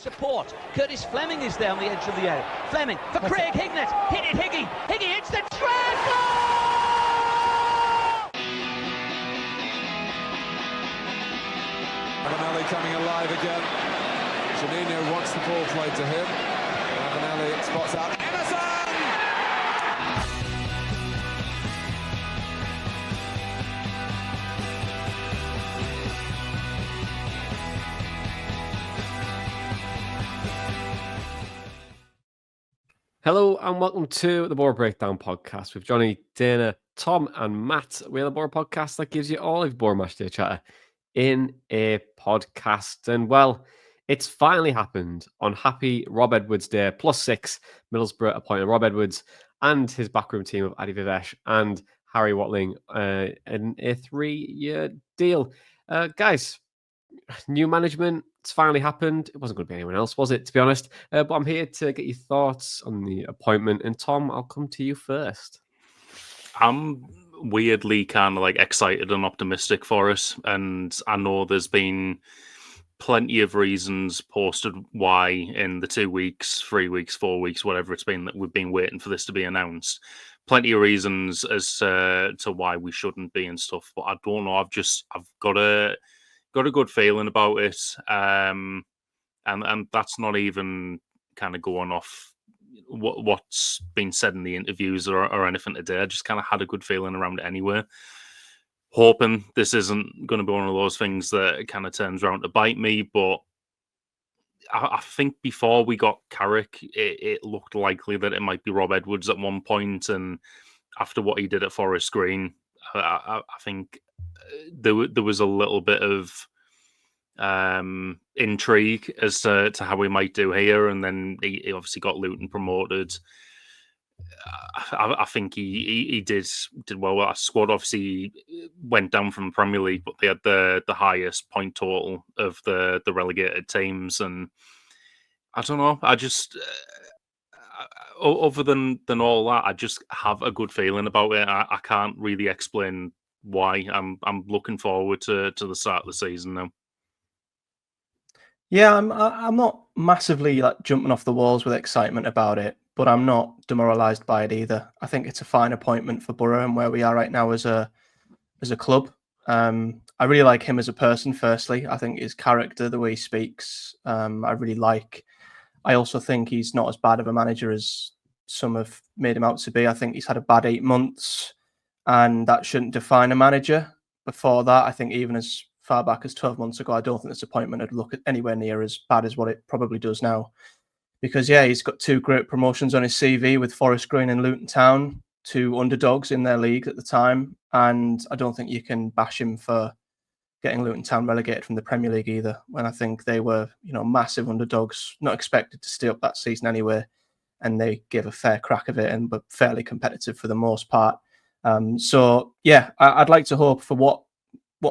support. Curtis Fleming is there on the edge of the area. Fleming for Craig Hignett. Hit it, Higgy. Higgy hits the trap. Ravanelli coming alive again. Juninho wants the ball played to him. Ravanelli spots out Emerson! Hello and welcome to the Boro Breakdown Podcast with Johnny, Dana, Tom and Matt. We're the Boro Podcast that gives you all of Boro Matchday chatter in a podcast. And well, it's finally happened on Happy Rob Edwards Day, +6. Middlesbrough appointed Rob Edwards and his backroom team of Adi Vivesh and Harry Watling in a 3-year deal. Guys, new management. It's finally happened. It wasn't going to be anyone else, was it, to be honest? But I'm here to get your thoughts on the appointment. And Tom, I'll come to you first. I'm weirdly kind of like excited and optimistic for us. And I know there's been plenty of reasons posted why in the 2 weeks, 3 weeks, 4 weeks, whatever it's been that we've been waiting for this to be announced. Plenty of reasons as to why we shouldn't be and stuff. But I don't know. I've got a good feeling about it, and that's not even kind of going off what's been said in the interviews or anything today. I just kind of had a good feeling around it anyway. Hoping this isn't going to be one of those things that kind of turns around to bite me, but I think before we got Carrick, it looked likely that it might be Rob Edwards at one point, and after what he did at Forest Green, I think there was a little bit of intrigue as to how we might do here, and then he obviously got Luton promoted. I think he did well. Our squad obviously went down from the Premier League, but they had the highest point total of the relegated teams, and I don't know. I just other than all that, I just have a good feeling about it. I can't really explain why. I'm looking forward to the start of the season now. Yeah, I'm not massively like jumping off the walls with excitement about it, but I'm not demoralised by it either. I think it's a fine appointment for Boro and where we are right now as a club. I really like him as a person. Firstly, I think his character, the way he speaks, I really like. I also think he's not as bad of a manager as some have made him out to be. I think he's had a bad 8 months, and that shouldn't define a manager. Before that, I think even as far back as 12 months ago, I don't think this appointment would look anywhere near as bad as what it probably does now. Because, yeah, he's got 2 great promotions on his CV with Forest Green and Luton Town, 2 underdogs in their league at the time. And I don't think you can bash him for getting Luton Town relegated from the Premier League either, when I think they were, massive underdogs, not expected to stay up that season anyway. And they gave a fair crack of it and were fairly competitive for the most part. So, yeah, I'd like to hope for what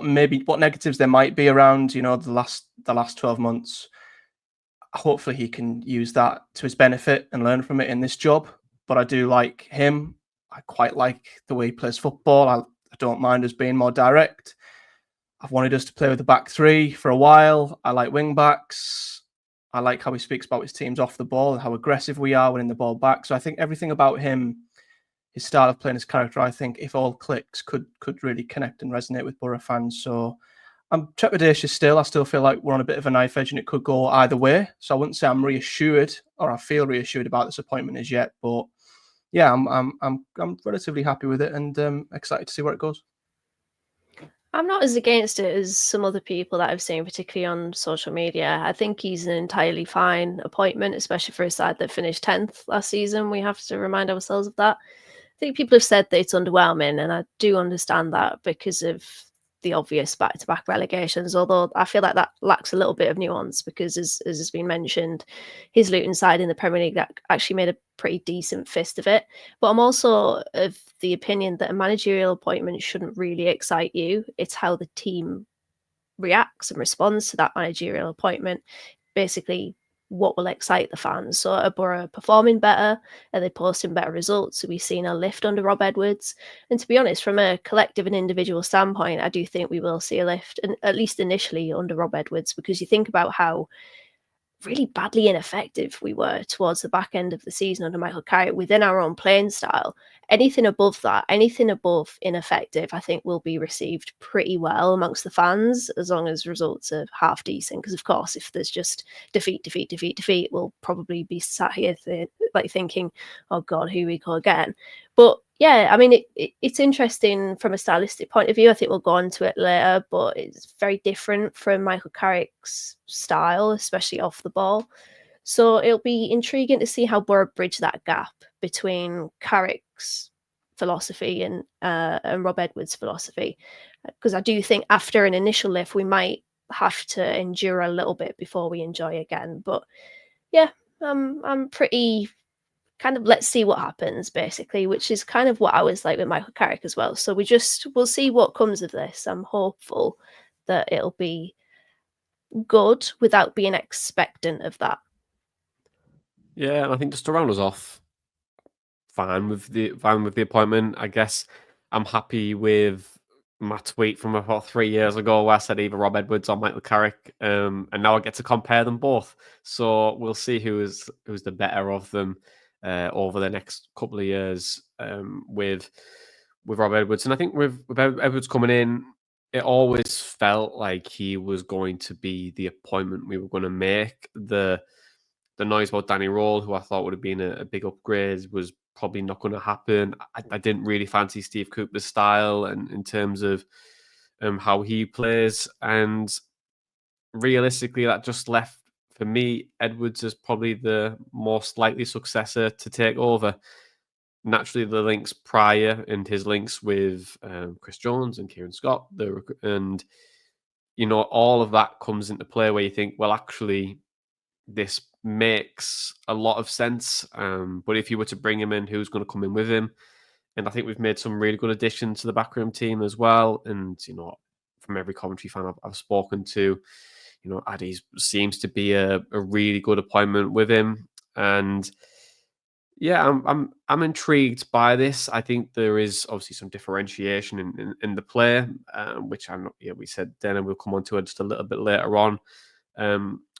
negatives there might be around, the last 12 months. Hopefully he can use that to his benefit and learn from it in this job. But I do like him. I quite like the way he plays football. I don't mind us being more direct. I've wanted us to play with the back 3 for a while. I like wing backs. I like how he speaks about his teams off the ball and how aggressive we are winning the ball back. So I think everything about him, his style of playing, his character, I think if all clicks could really connect and resonate with Boro fans. So I'm trepidatious still. I still feel like we're on a bit of a knife edge and it could go either way. So I wouldn't say I'm reassured or I feel reassured about this appointment as yet. But yeah, I'm relatively happy with it and excited to see where it goes. I'm not as against it as some other people that I've seen, particularly on social media. I think he's an entirely fine appointment, especially for a side that finished 10th last season. We have to remind ourselves of that. I think people have said that it's underwhelming, and I do understand that because of the obvious back-to-back relegations, although I feel like that lacks a little bit of nuance because, as has been mentioned, his Luton side in the Premier League that actually made a pretty decent fist of it. But I'm also of the opinion that a managerial appointment shouldn't really excite you. It's how the team reacts and responds to that managerial appointment. Basically, what will excite the fans. So are Boro performing better? Are they posting better results? Are we seeing a lift under Rob Edwards? And to be honest, from a collective and individual standpoint, I do think we will see a lift, and at least initially under Rob Edwards, because you think about how really badly ineffective we were towards the back end of the season under Michael Carrick within our own playing style. Anything above that, anything above ineffective, I think will be received pretty well amongst the fans, as long as results are half decent. Because of course, if there's just defeat, we'll probably be sat here thinking, oh God, here we go again. But yeah, I mean, it's interesting from a stylistic point of view. I think we'll go on to it later, but it's very different from Michael Carrick's style, especially off the ball. So it'll be intriguing to see how Boro bridge that gap between Carrick's philosophy and Rob Edwards' philosophy. Because I do think after an initial lift, we might have to endure a little bit before we enjoy again. But yeah, I'm pretty kind of let's see what happens, basically, which is kind of what I was like with Michael Carrick as well. So we'll see what comes of this. I'm hopeful that it'll be good without being expectant of that. Yeah, and I think just to round us off, fine with the appointment. I guess I'm happy with my tweet from about 3 years ago where I said either Rob Edwards or Michael Carrick, and now I get to compare them both. So we'll see who's the better of them over the next couple of years with Rob Edwards. And I think with Edwards coming in, it always felt like he was going to be the appointment we were going to make. The noise about Danny Roll, who I thought would have been a big upgrade, was probably not going to happen. I didn't really fancy Steve Cooper's style and in terms of how he plays. And realistically, that just left, for me, Edwards as probably the most likely successor to take over. Naturally, the links prior and his links with Chris Jones and Kieran Scott, and all of that comes into play where you think, well, actually, this makes a lot of sense. But if you were to bring him in, who's going to come in with him? And I think we've made some really good additions to the backroom team as well. And, from every commentary fan I've spoken to, Addy seems to be a really good appointment with him. And yeah, I'm intrigued by this. I think there is obviously some differentiation in the play, which we said then, and we'll come on to it just a little bit later on.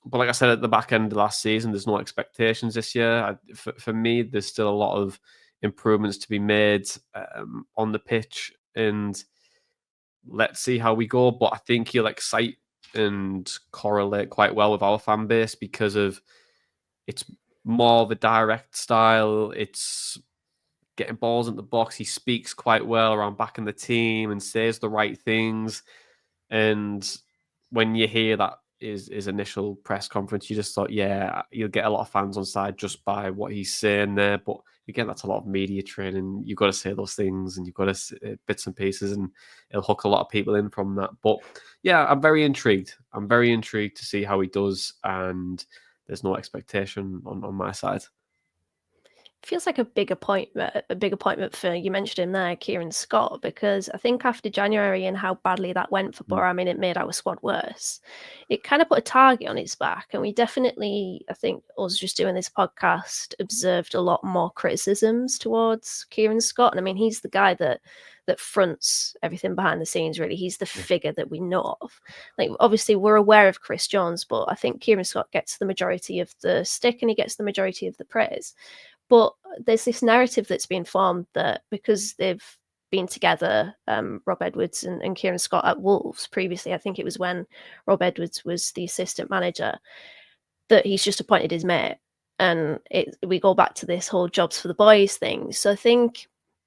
But like I said, at the back end of last season, there's no expectations this year. For me, there's still a lot of improvements to be made on the pitch, and let's see how we go. But I think he'll excite and correlate quite well with our fan base because of it's more of a direct style. It's getting balls in the box. He speaks quite well around backing the team and says the right things. And when you hear that his initial press conference, you just thought, yeah, you'll get a lot of fans on side just by what he's saying there. But again, that's a lot of media training. You've got to say those things and you've got to say bits and pieces, and it'll hook a lot of people in from that. But yeah, I'm very intrigued. I'm very intrigued to see how he does, and there's no expectation on my side. Feels like a big appointment for, you mentioned him there, Kieran Scott, because I think after January and how badly that went for Boro, I mean, it made our squad worse. It kind of put a target on his back, and we definitely, I think, us just doing this podcast, observed a lot more criticisms towards Kieran Scott. And I mean, he's the guy that fronts everything behind the scenes, really. He's the figure that we know of. Like, obviously, we're aware of Chris Jones, but I think Kieran Scott gets the majority of the stick and he gets the majority of the praise. But there's this narrative that's been formed that because they've been together, Rob Edwards and Kieran Scott at Wolves previously, I think it was when Rob Edwards was the assistant manager, that he's just appointed his mate. And we go back to this whole jobs for the boys thing. So I think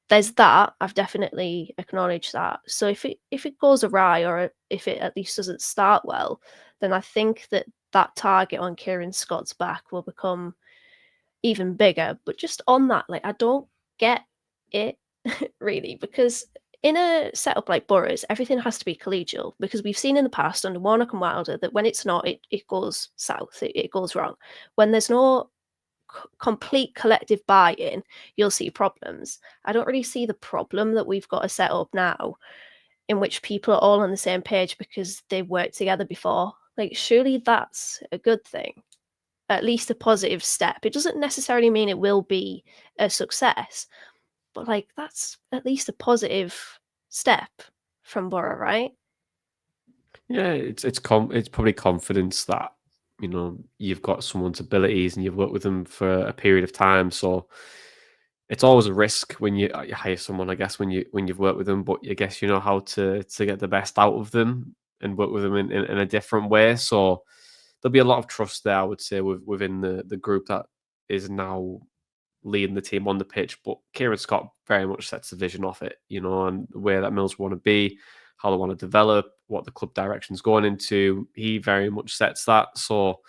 there's that. I've definitely acknowledged that. So if it goes awry, or if it at least doesn't start well, then I think that target on Kieran Scott's back will become even bigger. But just on that, like, I don't get it really, because in a setup like Boro's, everything has to be collegial, because we've seen in the past under Warnock and Wilder that when it's not, it goes south, it goes wrong. When there's no complete collective buy-in, you'll see problems. I don't really see the problem that we've got a set up now in which people are all on the same page because they've worked together before. Like, surely that's a good thing. At least a positive step. It doesn't necessarily mean it will be a success, but like, that's at least a positive step from Boro, right? Yeah, it's probably confidence that you know, you've got someone's abilities and you've worked with them for a period of time. So it's always a risk when you hire someone, I guess, when you've worked with them, but I guess you know how to get the best out of them and work with them in a different way. So there'll be a lot of trust there, I would say, within the group that is now leading the team on the pitch. But Kieran Scott very much sets the vision off it, you know, and where that Mills want to be, how they want to develop, what the club direction's going into. He very much sets that. So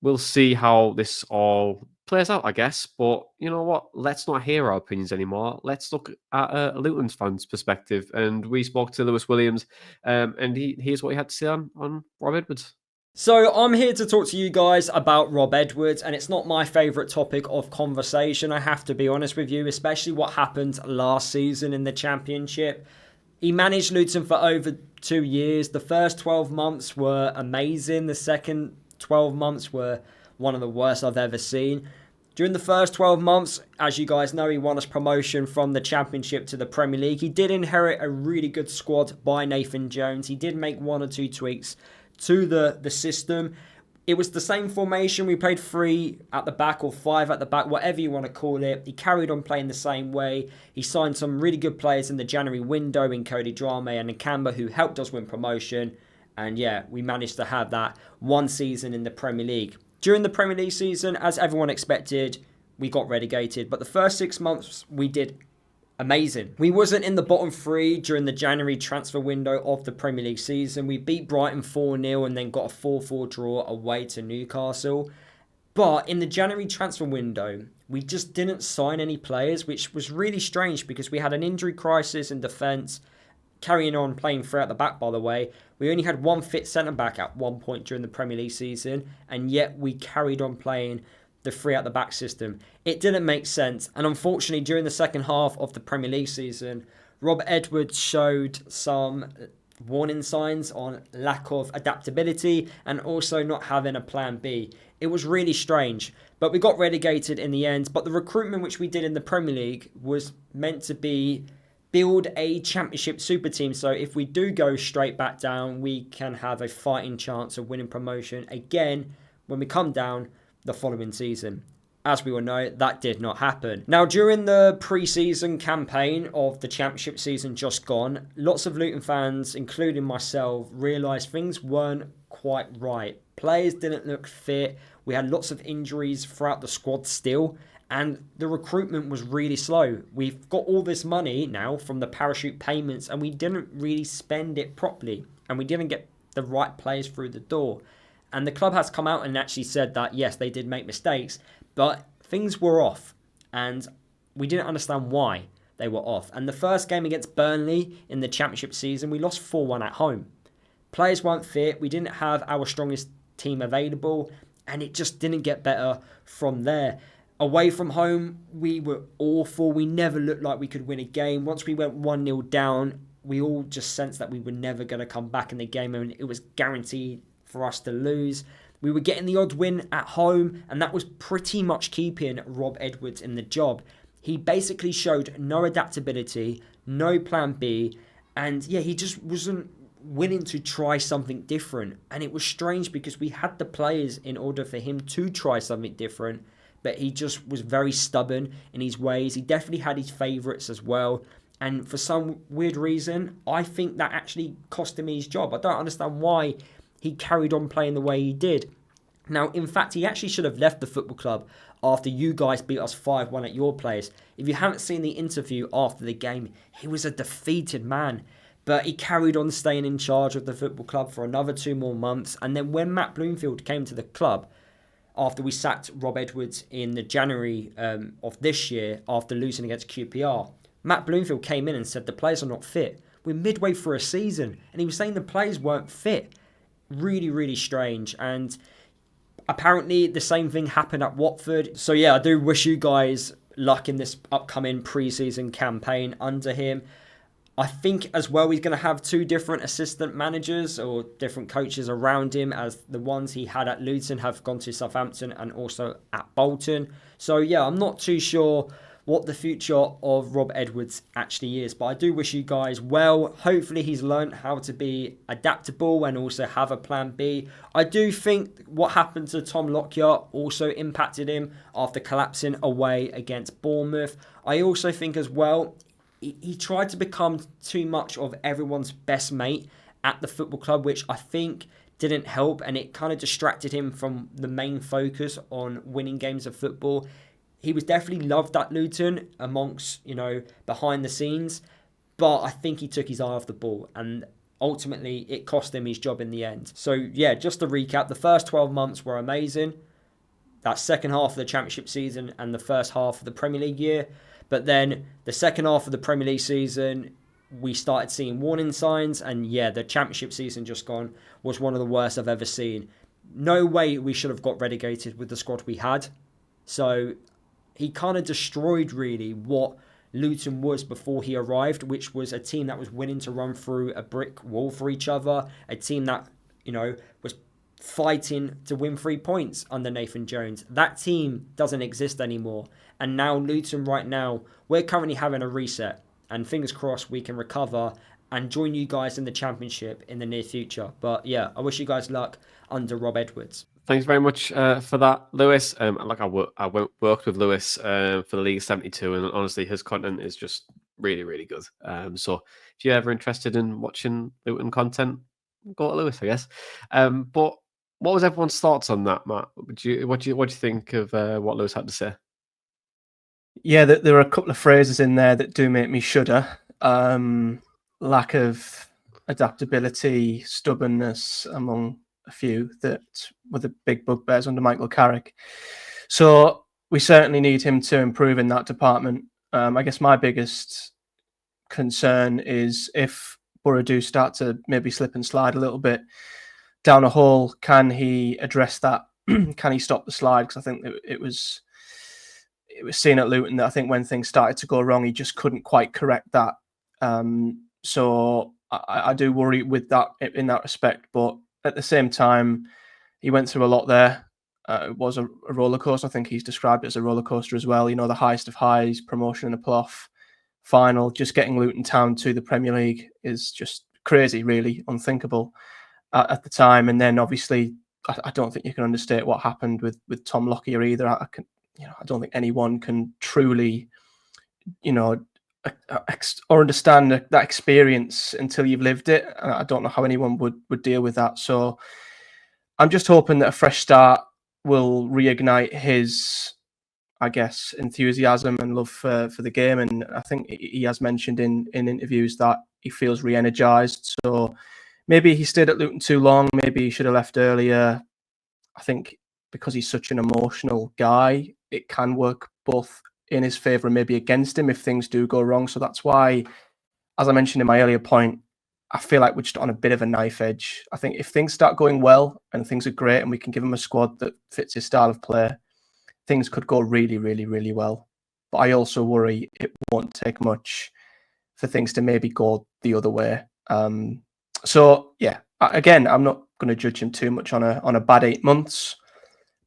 we'll see how this all plays out, I guess. But you know what? Let's not hear our opinions anymore. Let's look at a Luton's fans' perspective. And we spoke to Lewis Williams, and here's what he had to say on Rob Edwards. So I'm here to talk to you guys about Rob Edwards, and it's not my favourite topic of conversation, I have to be honest with you, especially what happened last season in the Championship. He managed Luton for over 2 years. The first 12 months were amazing. The second 12 months were one of the worst I've ever seen. During the first 12 months, as you guys know, he won us promotion from the Championship to the Premier League. He did inherit a really good squad by Nathan Jones. He did make 1 or 2 tweaks to the system. It was the same formation. We played 3 at the back or 5 at the back, whatever you want to call it. He carried on playing the same way. He signed some really good players in the January window in Cody Drame and Nakamba, who helped us win promotion. And yeah, we managed to have that 1 season in the Premier League. During the Premier League season, as everyone expected, we got relegated. But the first 6 months, we did amazing. We wasn't in the bottom 3 during the January transfer window of the Premier League season. We beat Brighton 4-0 and then got a 4-4 draw away to Newcastle. But in the January transfer window, we just didn't sign any players, which was really strange because we had an injury crisis in defence, carrying on playing 3 at the back, by the way. We only had 1 fit centre-back at one point during the Premier League season, and yet we carried on playing the 3 at the back system. It didn't make sense, and unfortunately during the second half of the Premier League season, Rob Edwards showed some warning signs on lack of adaptability and also not having a plan B. It was really strange, but we got relegated in the end. But the recruitment which we did in the Premier League was meant to be build a Championship super team, so if we do go straight back down, we can have a fighting chance of winning promotion again when we come down the following season. As we all know, that did not happen. Now, during the pre-season campaign of the Championship season just gone, lots of Luton fans, including myself, realised things weren't quite right. Players didn't look fit. We had lots of injuries throughout the squad still, and the recruitment was really slow. We've got all this money now from the parachute payments, and we didn't really spend it properly, and we didn't get the right players through the door. And the club has come out and actually said that, yes, they did make mistakes, but things were off. And we didn't understand why they were off. And the first game against Burnley in the Championship season, we lost 4-1 at home. Players weren't fit. We didn't have our strongest team available. And it just didn't get better from there. Away from home, we were awful. We never looked like we could win a game. Once we went 1-0 down, we all just sensed that we were never going to come back in the game. And it was guaranteed for us to lose. We were getting the odd win at home, and that was pretty much keeping Rob Edwards in the job. He basically showed no adaptability, no plan B, and yeah, he just wasn't willing to try something different. And it was strange because we had the players in order for him to try something different, but he just was very stubborn in his ways. He definitely had his favourites as well. And for some weird reason, I think that actually cost him his job. I don't understand why he carried on playing the way he did. Now, in fact, he actually should have left the football club after you guys beat us 5-1 at your place. If you haven't seen the interview after the game, he was a defeated man. But he carried on staying in charge of the football club for another 2 more months. And then when Matt Bloomfield came to the club, after we sacked Rob Edwards in the January of this year, after losing against QPR, Matt Bloomfield came in and said the players are not fit. We're midway through a season. And he was saying the players weren't fit. Really, really strange. And apparently the same thing happened at Watford. So yeah, I do wish you guys luck in this upcoming pre-season campaign under him. I think as well he's going to have 2 different assistant managers or different coaches around him, as the ones he had at Luton have gone to Southampton and also at Bolton. So yeah, I'm not too sure what the future of Rob Edwards actually is. But I do wish you guys well. Hopefully he's learned how to be adaptable and also have a plan B. I do think what happened to Tom Lockyer also impacted him after collapsing away against Bournemouth. I also think as well, he tried to become too much of everyone's best mate at the football club, which I think didn't help, and it kind of distracted him from the main focus on winning games of football. He was definitely loved at Luton amongst, behind the scenes, but I think he took his eye off the ball, and ultimately it cost him his job in the end. So yeah, just to recap, the first 12 months were amazing. That second half of the Championship season and the first half of the Premier League year. But then the second half of the Premier League season, we started seeing warning signs. And yeah, the Championship season just gone was one of the worst I've ever seen. No way we should have got relegated with the squad we had. So he kind of destroyed really what Luton was before he arrived, which was a team that was willing to run through a brick wall for each other. A team that, was fighting to win 3 points under Nathan Jones. That team doesn't exist anymore. And now Luton right now, we're currently having a reset. And fingers crossed we can recover and join you guys in the Championship in the near future. But yeah, I wish you guys luck under Rob Edwards. Thanks very much for that, Lewis. I worked with Lewis for the League 72, and honestly, his content is just really, really good. So if you're ever interested in watching Luton content, go to Lewis, I guess. But what was everyone's thoughts on that, Matt? What do you think of what Lewis had to say? Yeah, there are a couple of phrases in there that do make me shudder. Lack of adaptability, stubbornness, among a few that were the big bugbears under Michael Carrick. So we certainly need him to improve in that department. I guess my biggest concern is if Boro do start to maybe slip and slide a little bit down a hole, can he address that? Can he stop the slide? Because I think it was seen at Luton that I think when things started to go wrong, he just couldn't quite correct that. So I do worry with that in that respect. But at the same time, he went through a lot there. It was a roller coaster. I think he's described it as a roller coaster as well. The highest of highs, promotion and a playoff final. Just getting Luton Town to the Premier League is just crazy, really unthinkable at the time. And then obviously, I don't think you can understate what happened with Tom Lockyer either. I don't think anyone can truly, or understand that experience until you've lived it. I don't know how anyone would deal with that. So I'm just hoping that a fresh start will reignite his, I guess, enthusiasm and love for the game. And I think he has mentioned in interviews that he feels re-energized. So maybe he stayed at Luton too long. Maybe he should have left earlier. I think because he's such an emotional guy, it can work both in his favour and maybe against him if things do go wrong. So that's why, as I mentioned in my earlier point, I feel like we're just on a bit of a knife edge. I think if things start going well and things are great and we can give him a squad that fits his style of play, things could go really, really, really well. But I also worry it won't take much for things to maybe go the other way. So yeah, again, I'm not going to judge him too much on a bad 8 months,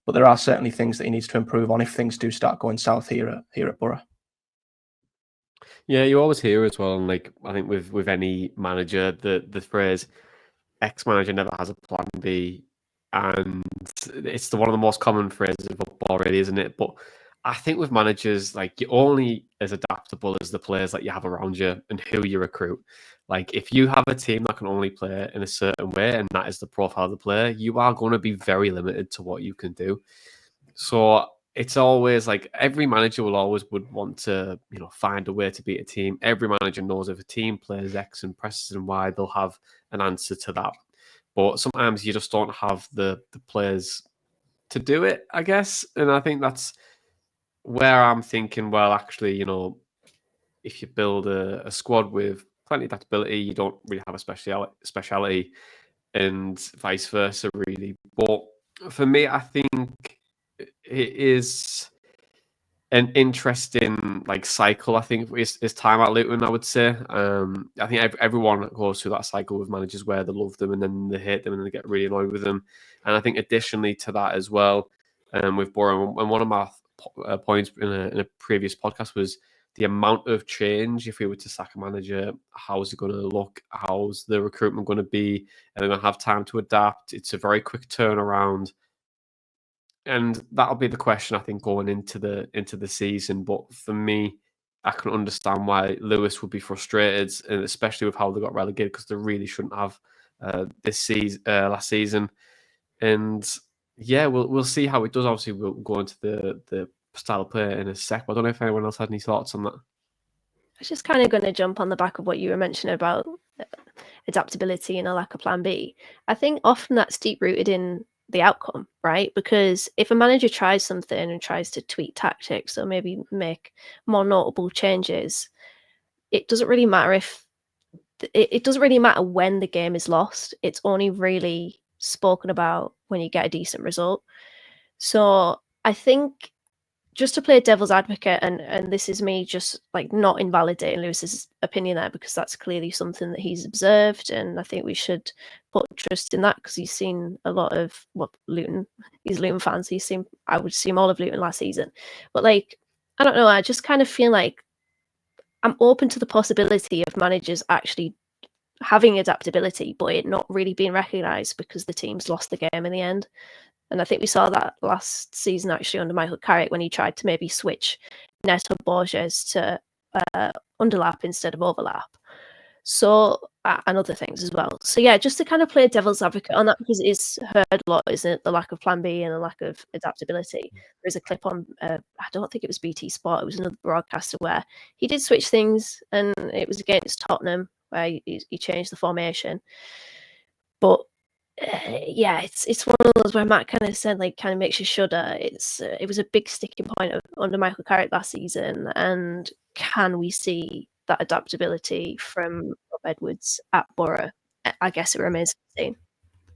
but there are certainly things that he needs to improve on if things do start going south here at Boro. Yeah, you always hear as well, and I think with any manager, the phrase "ex-manager never has a plan B," and it's one of the most common phrases in football, really, isn't it? But I think with managers, you're only as adaptable as the players that you have around you and who you recruit. If you have a team that can only play in a certain way, and that is the profile of the player, you are going to be very limited to what you can do. So it's always every manager would want to, find a way to beat a team. Every manager knows if a team plays X and presses and Y, they'll have an answer to that. But sometimes you just don't have the players to do it, I guess. And I think that's where I'm thinking, well, actually, if you build a squad with plenty of adaptability, you don't really have a speciality, and vice versa, really. But for me, I think it is an interesting cycle. I think is time at Luton, I would say. I think everyone goes through that cycle with managers where they love them and then they hate them and then they get really annoyed with them. And I think additionally to that as well, with Boro, and one of my point in a previous podcast was the amount of change. If we were to sack a manager, how's it going to look? How's the recruitment going to be? Are they going to have time to adapt? It's a very quick turnaround. And that'll be the question, I think, going into the season. But for me, I can understand why Lewis would be frustrated, and especially with how they got relegated, because they really shouldn't have last season. And yeah, we'll see how it does. Obviously, we'll go into the style of play in a sec. But I don't know if anyone else had any thoughts on that. I was just kind of going to jump on the back of what you were mentioning about adaptability and a lack of plan B. I think often that's deep-rooted in the outcome, right? Because if a manager tries something and tries to tweak tactics or maybe make more notable changes, it doesn't really matter it doesn't really matter when the game is lost. It's only really spoken about when you get a decent result. So I think, just to play devil's advocate, and this is me just like not invalidating Lewis's opinion there, because that's clearly something that he's observed, and I think we should put trust in that, because he's seen a lot of Luton. He's Luton fans. I would assume all of Luton last season, but like, I don't know. I just kind of feel like I'm open to the possibility of managers actually having adaptability, but it not really being recognised because the team's lost the game in the end. And I think we saw that last season actually under Michael Carrick, when he tried to maybe switch Neto Borges to underlap instead of overlap. So, and other things as well. So yeah, just to kind of play devil's advocate on that, because it is heard a lot, isn't it? The lack of plan B and the lack of adaptability. There's a clip on, I don't think it was BT Sport, it was another broadcaster, where he did switch things, and it was against Tottenham, where he changed the formation. But yeah, it's one of those where Matt kind of said, like, kind of makes you shudder. It was a big sticking point under Michael Carrick last season, and can we see that adaptability from Rob Edwards at Boro? I guess it remains to be seen.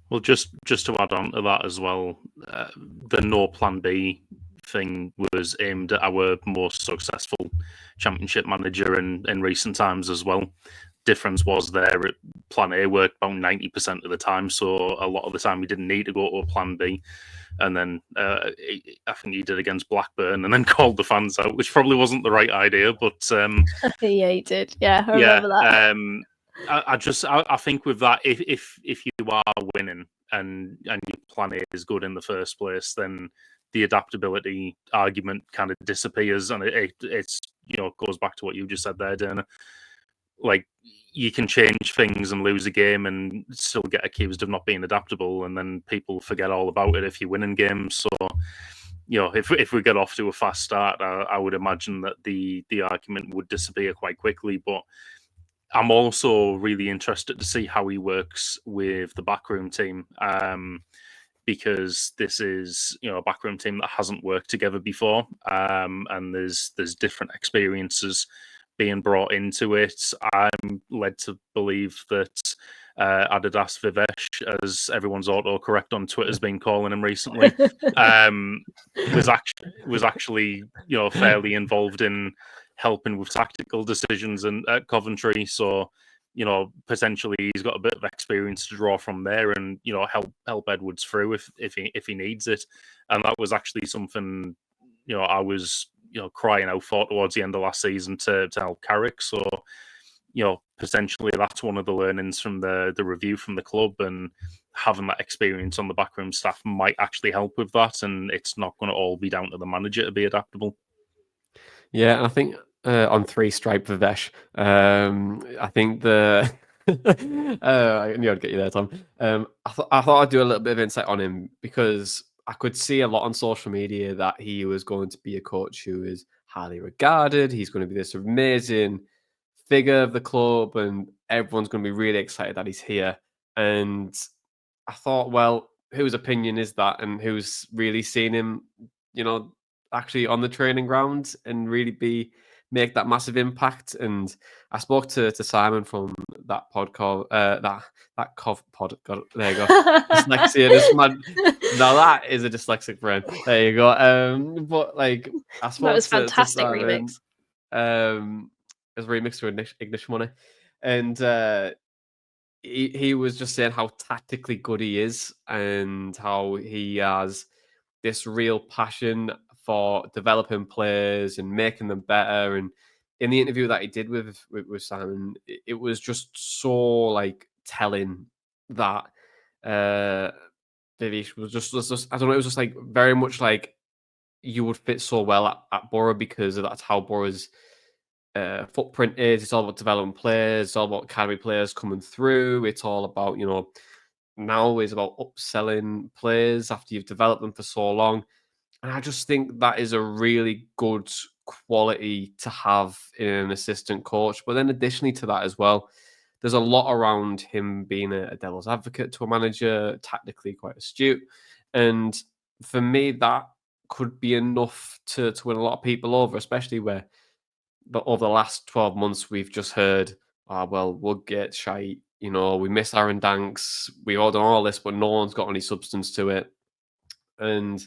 Well, just to add on to that as well, the no plan B thing was aimed at our most successful championship manager in recent times as well. Difference was there, plan A worked about 90% of the time, so a lot of the time he didn't need to go to a plan B. And then I think he did against Blackburn, and then called the fans out, which probably wasn't the right idea, but yeah, he did. Yeah, I remember that. I think with that, if you are winning and your plan A is good in the first place, then the adaptability argument kind of disappears, and it's goes back to what you just said there, Dana. Like, you can change things and lose a game and still get accused of not being adaptable, and then people forget all about it if you win in games. So, if we get off to a fast start, I would imagine that the argument would disappear quite quickly. But I'm also really interested to see how he works with the backroom team, because this is a backroom team that hasn't worked together before, and there's different experiences being brought into it. I'm led to believe that Adidas Vivesh, as everyone's autocorrect on Twitter has been calling him recently, was actually fairly involved in helping with tactical decisions at Coventry. So potentially he's got a bit of experience to draw from there, and help Edwards through if he needs it. And that was actually something I was crying out for towards the end of last season to help Carrick. So, potentially that's one of the learnings from the review from the club, and having that experience on the backroom staff might actually help with that. And it's not going to all be down to the manager to be adaptable. Yeah, I think on 3 stripe Vivesh, I think I knew I'd get you there, Tom. I thought I'd do a little bit of insight on him, because I could see a lot on social media that he was going to be a coach who is highly regarded. He's going to be this amazing figure of the club, and everyone's going to be really excited that he's here. And I thought, well, whose opinion is that, and who's really seen him, actually on the training ground and really make that massive impact? And I spoke to Simon from that podcast, that Cov pod. There you go. Dyslexia. This man. Now that is a dyslexic brain. There you go. But like, I spoke that was to fantastic Simon, remix. It was a remix to Ignition Money, and he was just saying how tactically good he is, and how he has this real passion for developing players and making them better. And in the interview that he did with Simon, it was just so like telling that Vivish was just I don't know, it was just like very much like you would fit so well at Boro, because that's how Boro's footprint is. It's all about developing players, it's all about academy players coming through. It's all about, now it's about upselling players after you've developed them for so long. And I just think that is a really good quality to have in an assistant coach. But then additionally to that as well, there's a lot around him being a devil's advocate to a manager, tactically quite astute. And for me, that could be enough to win a lot of people over, especially where over the last 12 months, we've just heard, we'll get shite. We miss Aaron Danks. We all done all this, but no one's got any substance to it. And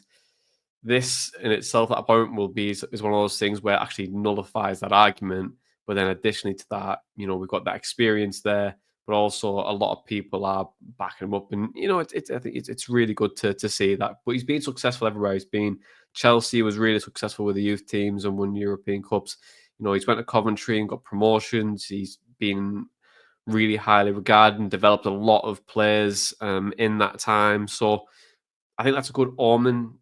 this in itself, that appointment is one of those things where it actually nullifies that argument. But then additionally to that, we've got that experience there, but also a lot of people are backing him up. And, I think it's really good to see that. But he's been successful everywhere he's been. Chelsea was really successful with the youth teams and won European Cups. He's went to Coventry and got promotions. He's been really highly regarded and developed a lot of players in that time. So I think that's a good omen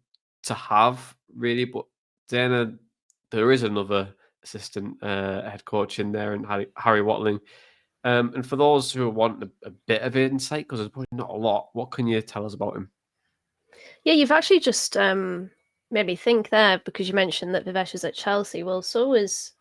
to have, really. But then there is another assistant head coach in there, and Harry Watling. And for those who want a bit of insight, because there's probably not a lot, what can you tell us about him? Yeah, you've actually just made me think there, because you mentioned that Vivesh was at Chelsea. Well, so was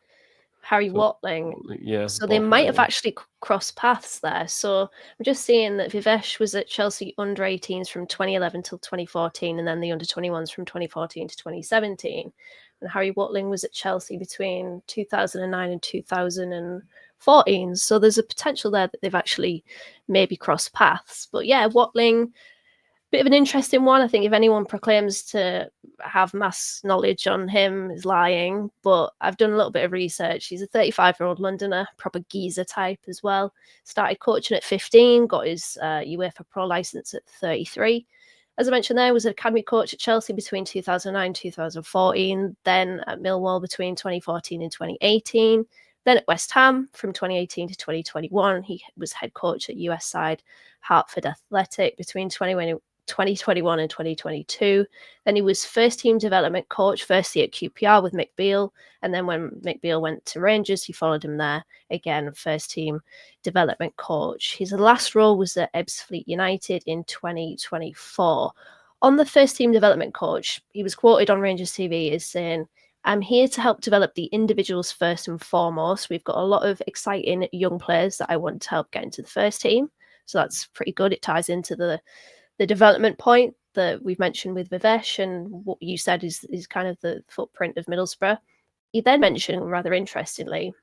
Harry Watling. Yeah. So they might have actually crossed paths there. So I'm just seeing that Vivesh was at Chelsea under 18s from 2011 till 2014, and then the under 21s from 2014 to 2017. And Harry Watling was at Chelsea between 2009 and 2014. So there's a potential there that they've actually maybe crossed paths. But yeah, Watling, bit of an interesting one. I think if anyone proclaims to have mass knowledge on him is lying, but I've done a little bit of research. He's a 35-year-old Londoner, proper geezer type as well. Started coaching at 15, got his UEFA Pro license at 33. As I mentioned there, was an academy coach at Chelsea between 2009 and 2014, then at Millwall between 2014 and 2018, then at West Ham from 2018 to 2021. He was head coach at US side Hartford Athletic between 2021 and 2022. Then he was first team development coach, firstly at QPR with Mick Beale. And then when Mick Beale went to Rangers, he followed him there again, first team development coach. His last role was at Ebbsfleet United in 2024. On the first team development coach, he was quoted on Rangers TV as saying, "I'm here to help develop the individuals first and foremost. We've got a lot of exciting young players that I want to help get into the first team." So that's pretty good. It ties into the development point that we've mentioned with Vivesh, and what you said is kind of the footprint of Middlesbrough. He then mentioned, rather interestingly,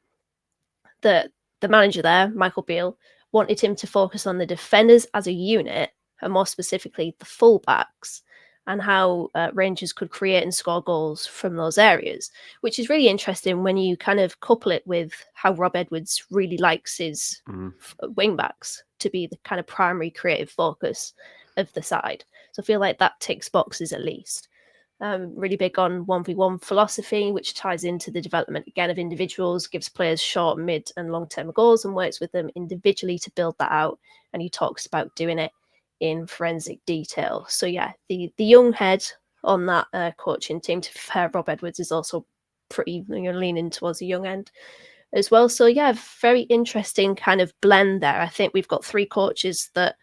that the manager there, Michael Beale, wanted him to focus on the defenders as a unit, and more specifically the fullbacks, and how Rangers could create and score goals from those areas, which is really interesting when you kind of couple it with how Rob Edwards really likes his wing-backs to be the kind of primary creative focus of the side. So I feel like that ticks boxes at least. Really big on 1v1 philosophy, which ties into the development again of individuals, gives players short, mid and long-term goals, and works with them individually to build that out. And he talks about doing it in forensic detail. So yeah, the young head on that coaching team, to be fair, Rob Edwards is also pretty leaning towards the young end as well. So yeah, very interesting kind of blend there. I think we've got three coaches that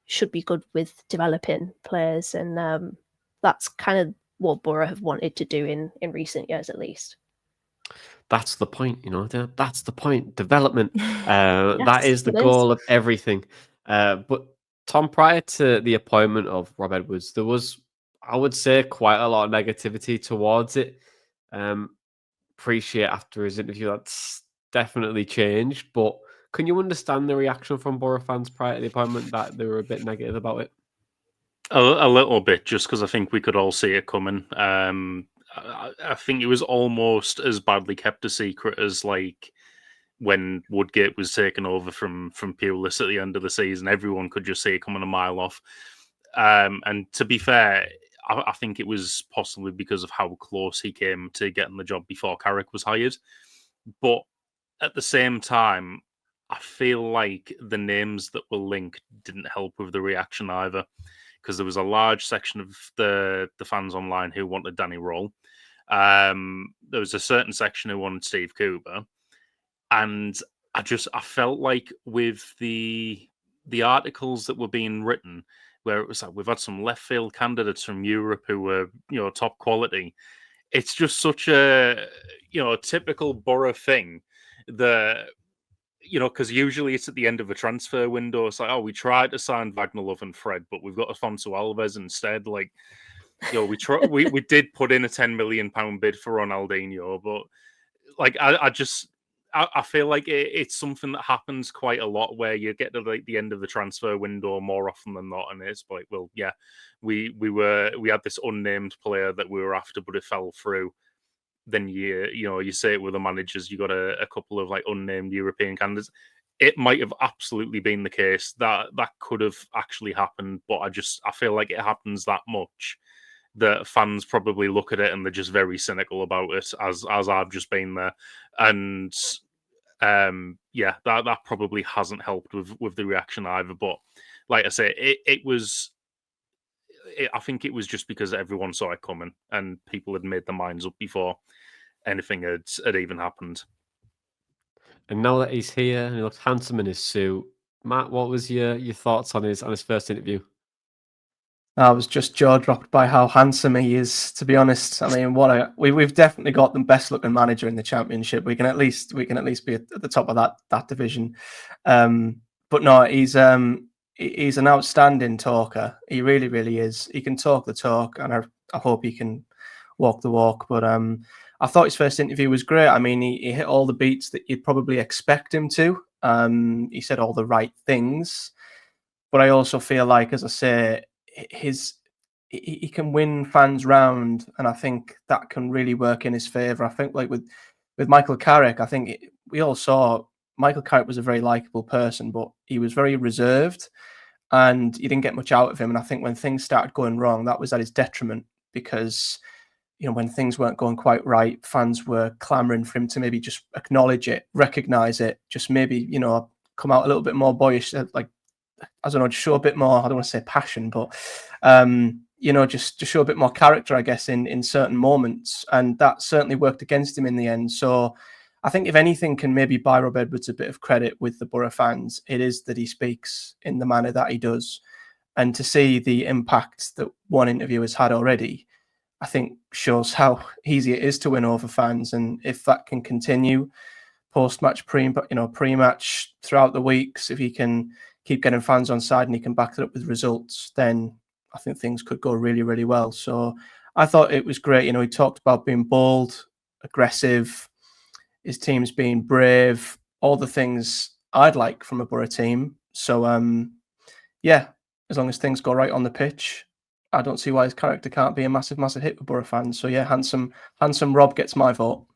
should be good with developing players, and that's kind of what Boro have wanted to do in recent years, at least. That's the point, that's the point. Development. That is the goal of everything. But Tom, prior to the appointment of Rob Edwards, there was, I would say, quite a lot of negativity towards it. Appreciate after his interview that's definitely changed, but can you understand the reaction from Boro fans prior to the appointment, that they were a bit negative about it? A little bit, just because I think we could all see it coming. I think it was almost as badly kept a secret as like when Woodgate was taken over from Pulis at the end of the season. Everyone could just see it coming a mile off. And to be fair, I think it was possibly because of how close he came to getting the job before Carrick was hired. But at the same time, I feel like the names that were linked didn't help with the reaction either, because there was a large section of the fans online who wanted Danny Röhl. There was a certain section who wanted Steve Cooper. And I felt like with the articles that were being written, where it was like, we've had some left field candidates from Europe who were, top quality. It's just such a, typical Boro thing that, because usually it's at the end of a transfer window. It's like, oh, we tried to sign Wagner Love and Fred, but we've got Afonso Alves instead. Like, we did put in a £10 million bid for Ronaldinho, but like, I feel like it's something that happens quite a lot where you get to like the end of the transfer window more often than not, and it's like, well, yeah, we had this unnamed player that we were after, but it fell through. Then you say it with the managers, you got a couple of like unnamed European candidates. It might have absolutely been the case that could have actually happened, but I feel like it happens that much that fans probably look at it and they're just very cynical about it, as I've just been there. And that probably hasn't helped with the reaction either. But like I say, I think it was just because everyone saw it coming and people had made their minds up before anything had even happened. And now that he's here and he looks handsome in his suit, Matt, what was your thoughts on his first interview? I was just jaw-dropped by how handsome he is, to be honest. I mean, we've definitely got the best-looking manager in the Championship. We can at least be at the top of that division. But no, he's an outstanding talker. He really, really is. He can talk the talk, and I hope he can walk the walk. But I thought his first interview was great. I mean, he hit all the beats that you'd probably expect him to. He said all the right things. But I also feel like, as I say, he can win fans round, and I think that can really work in his favour. I think like with Michael Carrick, I think we all saw Michael Carrick was a very likeable person, but he was very reserved and you didn't get much out of him. And I think when things started going wrong, that was at his detriment, because when things weren't going quite right, fans were clamouring for him to maybe just acknowledge it, recognise it, just maybe come out a little bit more boyish, like, I don't know, just show a bit more, I don't want to say passion, but, just to show a bit more character, I guess, in certain moments. And that certainly worked against him in the end. So I think if anything can maybe buy Rob Edwards a bit of credit with the Boro fans, it is that he speaks in the manner that he does. And to see the impact that one interview has had already, I think shows how easy it is to win over fans. And if that can continue post-match, pre-match throughout the weeks, if he can keep getting fans on side and he can back it up with results, then I think things could go really, really well. So I thought it was great. He talked about being bold, aggressive, his team's being brave, all the things I'd like from a Boro team. So, as long as things go right on the pitch, I don't see why his character can't be a massive, massive hit with Boro fans. So, yeah, handsome Rob gets my vote.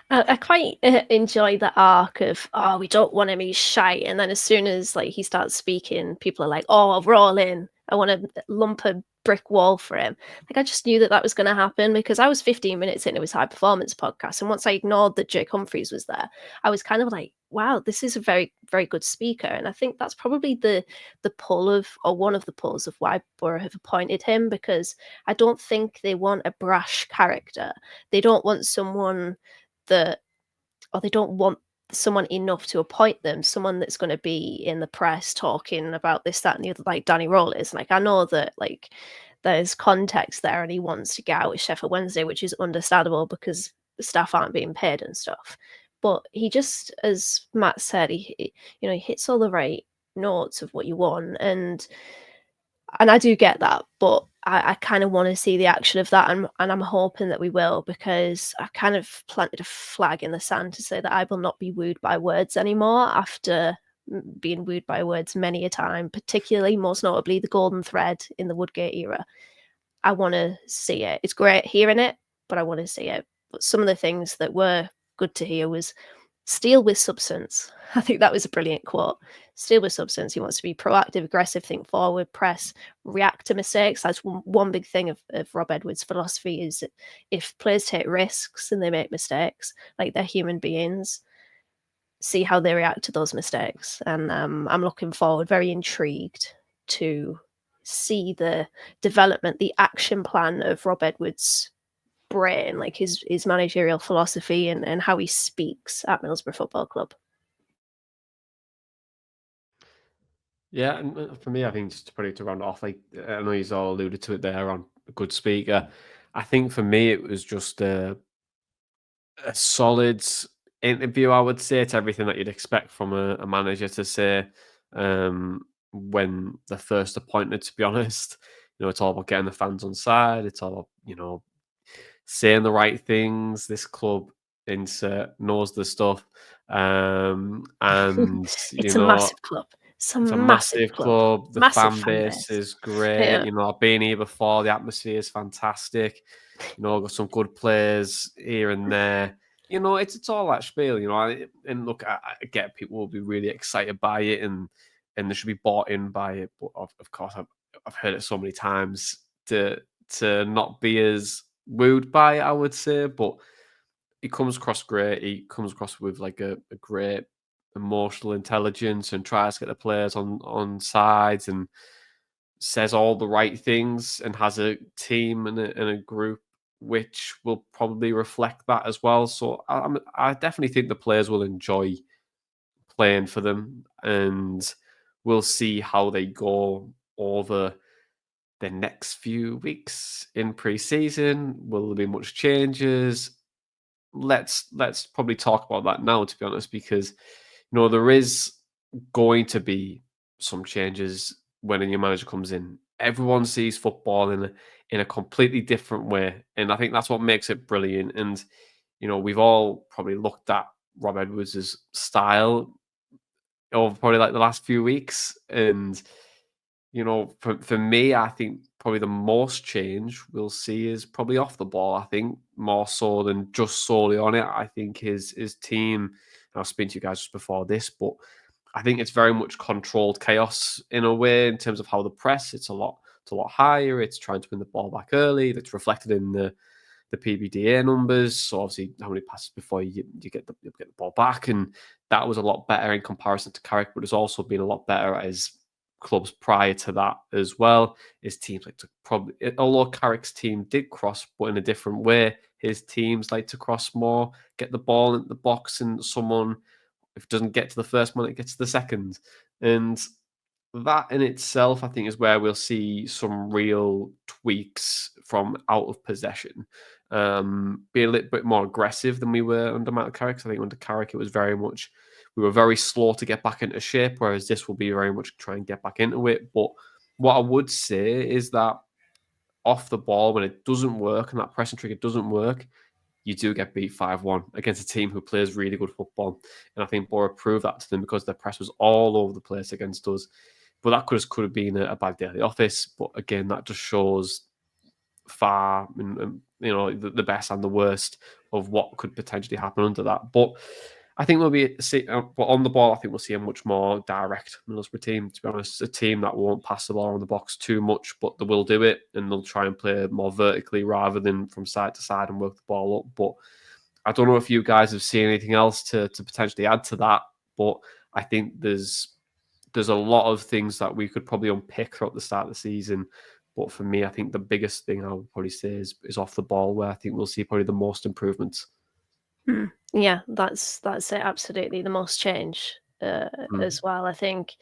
I quite enjoy the arc of, we don't want him, he's shy. And then as soon as he starts speaking, people are like, I'll roll in. I want to lump a brick wall for him. I just knew that was going to happen, because I was 15 minutes into his high performance podcast. And once I ignored that Jake Humphries was there, I was kind of like, wow, this is a very, very good speaker. And I think that's probably the pull of, or one of the pulls of, why Boro have appointed him, because I don't think they want a brash character. They don't want someone they don't want someone enough to appoint them, someone that's going to be in the press talking about this, that, and the other, like Danny Röhl is. I know that there's context there, and he wants to get out with Sheffield Wednesday, which is understandable because staff aren't being paid and stuff. But he just, as Matt said, he hits all the right notes of what you want, and I do get that, but I kind of want to see the action of that, and I'm hoping that we will, because I kind of planted a flag in the sand to say that I will not be wooed by words anymore after being wooed by words many a time, particularly, most notably, the golden thread in the Woodgate era. I want to see it. It's great hearing it, but I want to see it. But some of the things that were good to hear was Steal with substance. I think that was a brilliant quote. Steal with substance. He wants to be proactive, aggressive, think forward, press, react to mistakes. That's one big thing of Rob Edwards' philosophy is that if players take risks and they make mistakes, like they're human beings, see how they react to those mistakes. And I'm looking forward, very intrigued to see the development, the action plan of Rob Edwards' brain, like his managerial philosophy and how he speaks at Middlesbrough Football Club. Yeah, and for me, I think just to round it off, like I know you've all alluded to it there on a good speaker. I think for me, it was just a solid interview, I would say. It's everything that you'd expect from a manager to say when they're first appointed, to be honest. It's all about getting the fans on side. It's all about, saying the right things. This club insert knows the stuff. And, it's a massive club. It's a massive club. The fan base is great. Yeah. I've been here before. The atmosphere is fantastic. Got some good players here and there. It's all that spiel. And look, I get people will be really excited by it, and they should be bought in by it. But of course, I've heard it so many times to not be as wooed by it, I would say. But he comes across great. He comes across with like a great emotional intelligence and tries to get the players on sides and says all the right things and has a team and a group which will probably reflect that as well. So I definitely think the players will enjoy playing for them, and we'll see how they go over the next few weeks in pre-season. Will there be much changes? Let's probably talk about that now, to be honest, because there is going to be some changes when a new manager comes in. Everyone sees football in a completely different way, and I think that's what makes it brilliant. And we've all probably looked at Rob Edwards' style over probably like the last few weeks, and for me, I think probably the most change we'll see is probably off the ball. I think more so than just solely on it. I think his team, and I was speaking to you guys just before this, but I think it's very much controlled chaos in a way in terms of how the press. It's a lot higher. It's trying to win the ball back early. That's reflected in the PBDA numbers. So obviously, how many passes before you get the ball back, and that was a lot better in comparison to Carrick. But it's also been a lot better at his clubs prior to that as well. His teams like to probably, although Carrick's team did cross, but in a different way. His teams like to cross more, get the ball into the box, and someone, if it doesn't get to the first man, it gets to the second. And that in itself, I think, is where we'll see some real tweaks from out of possession. Be a little bit more aggressive than we were under Michael Carrick. I think under Carrick, it was very much, we were very slow to get back into shape, whereas this will be very much try and get back into it. But what I would say is that off the ball, when it doesn't work and that pressing trigger doesn't work, you do get beat 5-1 against a team who plays really good football. And I think Boro proved that to them because their press was all over the place against us. But that could have been a bad day at the office. But again, that just shows far, the best and the worst of what could potentially happen under that. But I think we'll be on the ball. I think we'll see a much more direct Middlesbrough team. To be honest, a team that won't pass the ball on the box too much, but they will do it, and they'll try and play more vertically rather than from side to side and work the ball up. But I don't know if you guys have seen anything else to potentially add to that. But I think there's a lot of things that we could probably unpick throughout the start of the season. But for me, I think the biggest thing I would probably say is off the ball, where I think we'll see probably the most improvements. Yeah, that's it. Absolutely, the most change as well. I think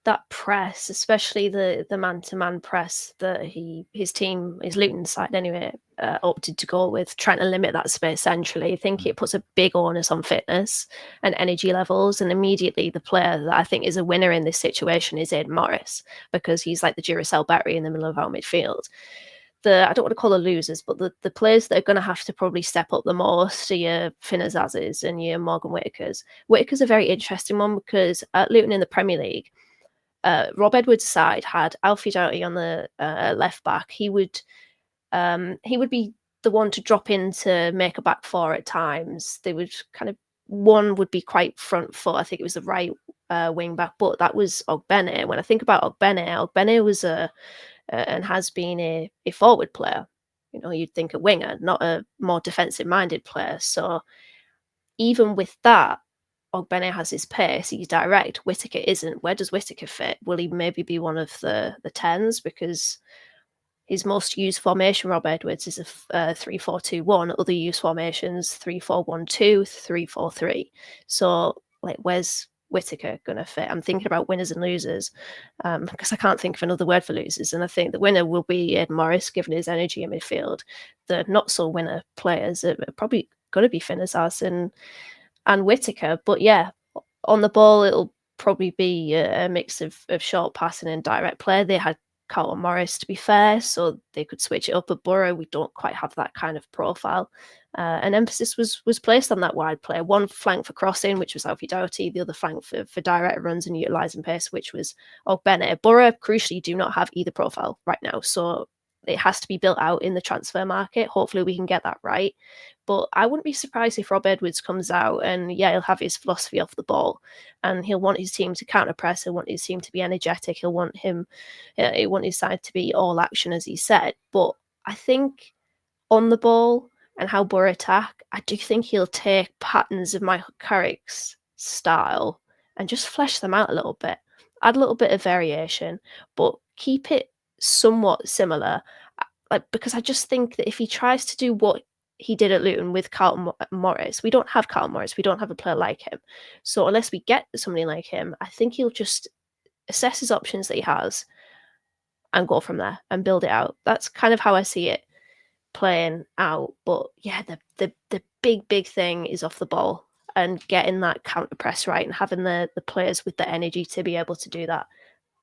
that press, especially the man-to-man press that his team, his Luton side anyway, opted to go with, trying to limit that space centrally. I think it puts a big onus on fitness and energy levels, and immediately the player that I think is a winner in this situation is Aidan Morris, because he's like the Duracell battery in the middle of our midfield. I don't want to call the losers, but the players that are going to have to probably step up the most are your Finn Azazes and your Morgan Whitakers. Whitaker's a very interesting one because at Luton in the Premier League, Rob Edwards' side had Alfie Doughty on the left back. He would be the one to drop in to make a back four at times. They would kind of one would be quite front foot. I think it was the right wing back, but that was Ogbene. When I think about Ogbene was and has been a forward player. You know, you'd think a winger, not a more defensive-minded player. So even with that, Ogbene has his pace, he's direct. Whittaker isn't. Where does Whittaker fit? Will he maybe be one of the 10s? Because his most used formation, Rob Edwards, is a 3-4-2-1. Other used formations, 3-4-1-2, 3-4-3. So, like, where's Whittaker going to fit? I'm thinking about winners and losers because I can't think of another word for losers. And I think the winner will be Ed Morris, given his energy in midfield. The not-so-winner players are probably going to be Finnazas and Whittaker. But, yeah, on the ball, it'll probably be a mix of short passing and direct play. They had Carlton Morris, to be fair, so they could switch it up. At Boro, we don't quite have that kind of profile. And emphasis was placed on that wide play. One flank for crossing, which was Alfie Doughty, the other flank for direct runs and utilising pace, which was Ogbene. Boro, crucially, do not have either profile right now, so it has to be built out in the transfer market. Hopefully we can get that right. But I wouldn't be surprised if Rob Edwards comes out and, yeah, he'll have his philosophy off the ball and he'll want his team to counter-press. He'll want his team to be energetic. He'll want his side to be all action, as he said. But I think on the ball and how Boro attack, I do think he'll take patterns of Michael Carrick's style and just flesh them out a little bit. Add a little bit of variation, but keep it somewhat similar, because I just think that if he tries to do what he did at Luton with Carlton Morris, we don't have Carlton Morris, we don't have a player like him. So unless we get somebody like him, I think he'll just assess his options that he has and go from there and build it out. That's kind of how I see it playing out. But yeah, the big thing is off the ball and getting that counter press right and having the players with the energy to be able to do that.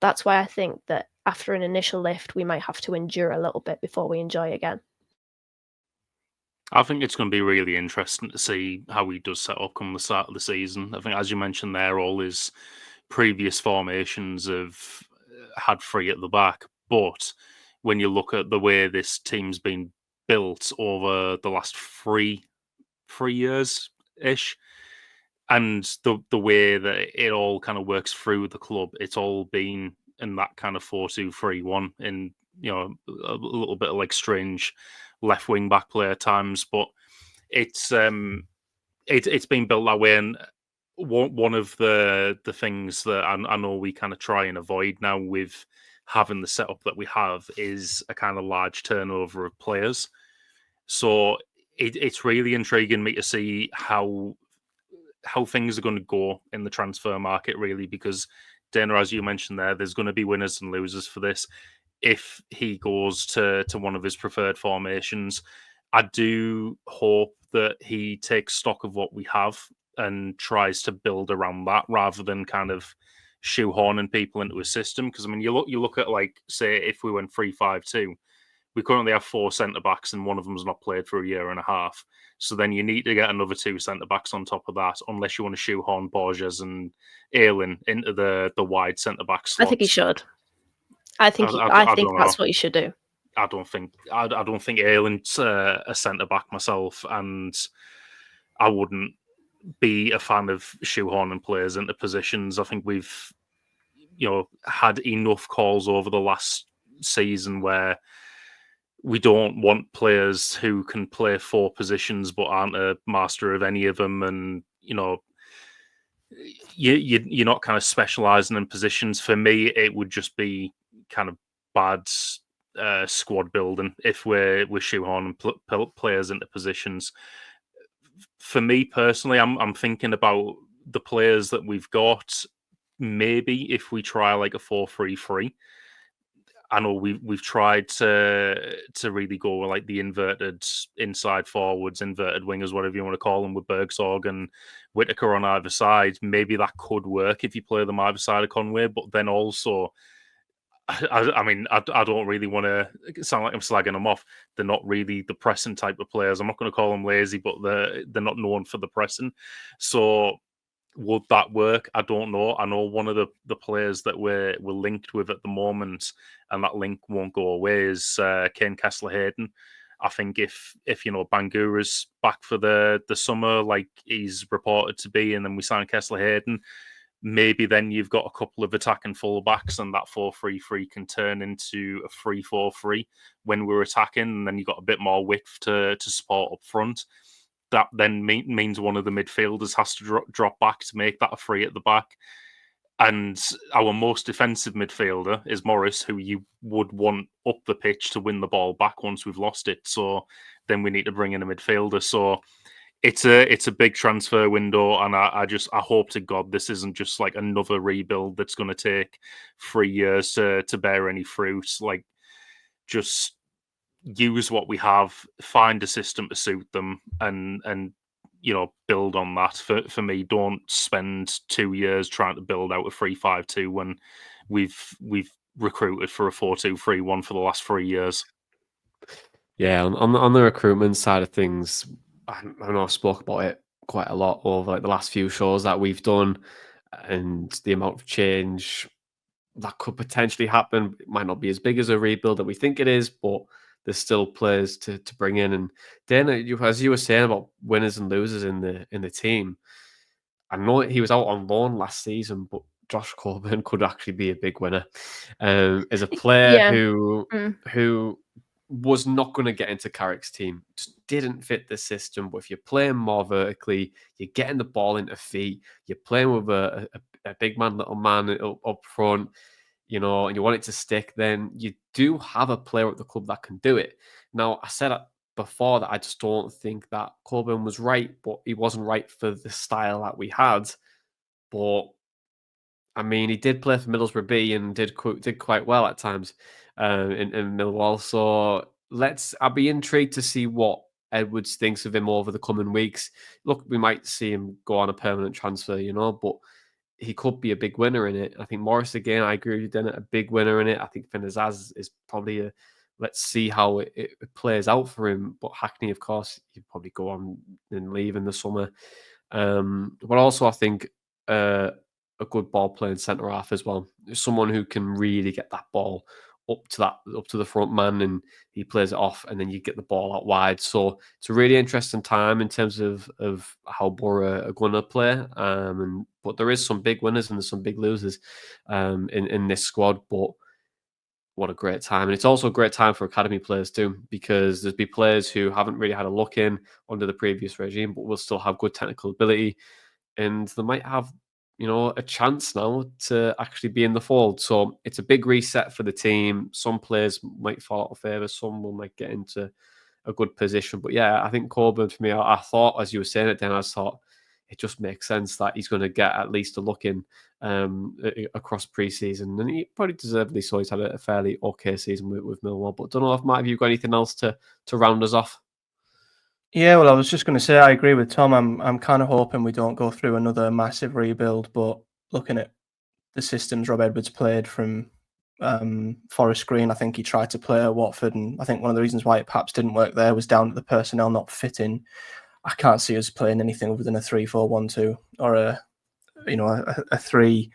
That's why I think that after an initial lift, we might have to endure a little bit before we enjoy again. I think it's going to be really interesting to see how he does set up come the start of the season. I think, as you mentioned there, all his previous formations have had three at the back. But when you look at the way this team's been built over the last three years-ish, and the way that it all kind of works through the club, it's all been in that kind of 4-2-3-1 in, you know, a little bit of like strange left wing back play at times, but it's been built that way. And one of the things that I know we kind of try and avoid now with having the setup that we have is a kind of large turnover of players. So it's really intriguing me to see how things are going to go in the transfer market, really, because Dana, as you mentioned there's going to be winners and losers for this. If he goes to one of his preferred formations, I do hope that he takes stock of what we have and tries to build around that rather than kind of shoehorning people into a system. Because I mean, you look at, like, say if we went 3-5-2, we currently have 4 centre backs and one of them's not played for a year and a half. So then you need to get another 2 centre backs on top of that, unless you want to shoehorn Borges and Ayling into the wide centre back slots. I think he should. I think that's what you should do. I don't think Ayling's a centre back myself, and I wouldn't be a fan of shoehorning players into positions. I think we've, had enough calls over the last season where we don't want players who can play 4 positions but aren't a master of any of them, and you're not kind of specialising in positions. For me, it would just be kind of bad squad building if we're shoehorning players into positions. For me personally, I'm thinking about the players that we've got. Maybe if we try like a 4-3-3. I know we've tried to really go with like the inverted inside forwards, inverted wingers, whatever you want to call them, with Bergsorg and Whittaker on either side. Maybe that could work if you play them either side of Conway. But then also, I mean, I don't really want to sound like I'm slagging them off. They're not really the pressing type of players. I'm not going to call them lazy, but they're not known for the pressing. So would that work? I don't know. I know one of the players that we're linked with at the moment, and that link won't go away, is Kane Kessler-Hayden. I think if Bangura's back for the summer, like he's reported to be, and then we sign Kessler Hayden, maybe then you've got a couple of attacking fullbacks, and that 4-3-3 can turn into a 3-4-3 when we're attacking, and then you've got a bit more width to support up front. That then means one of the midfielders has to drop back to make that a 3 at the back. And our most defensive midfielder is Morris, who you would want up the pitch to win the ball back once we've lost it. So then we need to bring in a midfielder. So it's a big transfer window, and I hope to God this isn't just like another rebuild that's going to take 3 years to bear any fruit. Like, just use what we have, find a system to suit them, and build on that. For me, don't spend 2 years trying to build out a 3-5-2 when we've recruited for a 4-2-3-1 for the last 3 years. Yeah, on the recruitment side of things, I know I've spoke about it quite a lot over like the last few shows that we've done, and the amount of change that could potentially happen. It might not be as big as a rebuild that we think it is, but there's still players to bring in. And then, as you were saying about winners and losers in the team, I know he was out on loan last season, but Josh Coburn could actually be a big winner. As a player who was not going to get into Carrick's team, just didn't fit the system. But if you're playing more vertically, you're getting the ball into feet, you're playing with a big man, little man up front, and you want it to stick, then you do have a player at the club that can do it. Now, I said before that I just don't think that Coburn was right, but he wasn't right for the style that we had. But I mean, he did play for Middlesbrough B and did quite well at times in Millwall. So I'll be intrigued to see what Edwards thinks of him over the coming weeks. Look, we might see him go on a permanent transfer, but he could be a big winner in it. I think Morris, again, I agree with you, a big winner in it. I think Finazaz is probably let's see how it plays out for him. But Hackney, of course, he'd probably go on and leave in the summer. But also, I think a good ball playing centre half as well. Someone who can really get that ball up to the front man, and he plays it off, and then you get the ball out wide. So it's a really interesting time in terms of how Boro are going to play. But there is some big winners and there's some big losers in this squad. But what a great time. And it's also a great time for academy players too, because there's be players who haven't really had a look in under the previous regime, but will still have good technical ability, and they might have a chance now to actually be in the fold. So it's a big reset for the team. Some players might fall out of favour, some might get into a good position. But yeah, I think Coburn, for me, I thought, as you were saying it then, I thought it just makes sense that he's going to get at least a look in across pre-season. And he probably deservedly so. He's had a fairly okay season with Millwall. But don't know if, Matt, have you got anything else to round us off? Yeah, well, I was just going to say, I agree with Tom. I'm kind of hoping we don't go through another massive rebuild, but looking at the systems Rob Edwards played from Forest Green, I think he tried to play at Watford, and I think one of the reasons why it perhaps didn't work there was down to the personnel not fitting. I can't see us playing anything other than a 3-4-1-2 or a 3,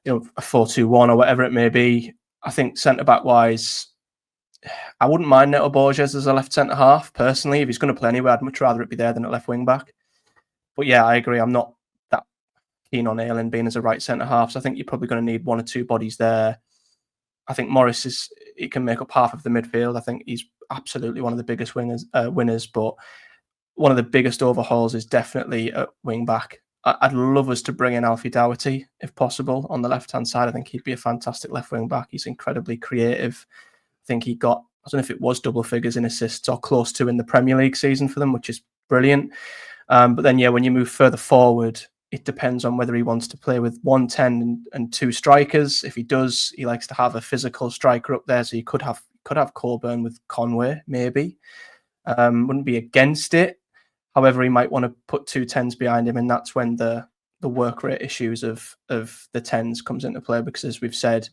a 4-2-1 or whatever it may be. I think centre-back wise, I wouldn't mind Neto Borges as a left centre half personally. If he's going to play anywhere, I'd much rather it be there than at left wing back. But yeah, I agree. I'm not that keen on Ayling being as a right centre half. So I think you're probably going to need one or two bodies there. I think Morris he can make up half of the midfield. I think he's absolutely one of the biggest winners. But one of the biggest overhauls is definitely at wing back. I'd love us to bring in Alfie Doherty if possible on the left hand side. I think he'd be a fantastic left wing back. He's incredibly creative. I think he got, I don't know if it was double figures in assists or close to in the Premier League season for them, which is brilliant. But then, yeah, when you move further forward, it depends on whether he wants to play with 1-10 and two strikers. If he does, he likes to have a physical striker up there. So you could have Coburn with Conway, maybe. Wouldn't be against it. However, he might want to put 2 10s behind him, and that's when the work rate issues of the 10s comes into play, because as we've said,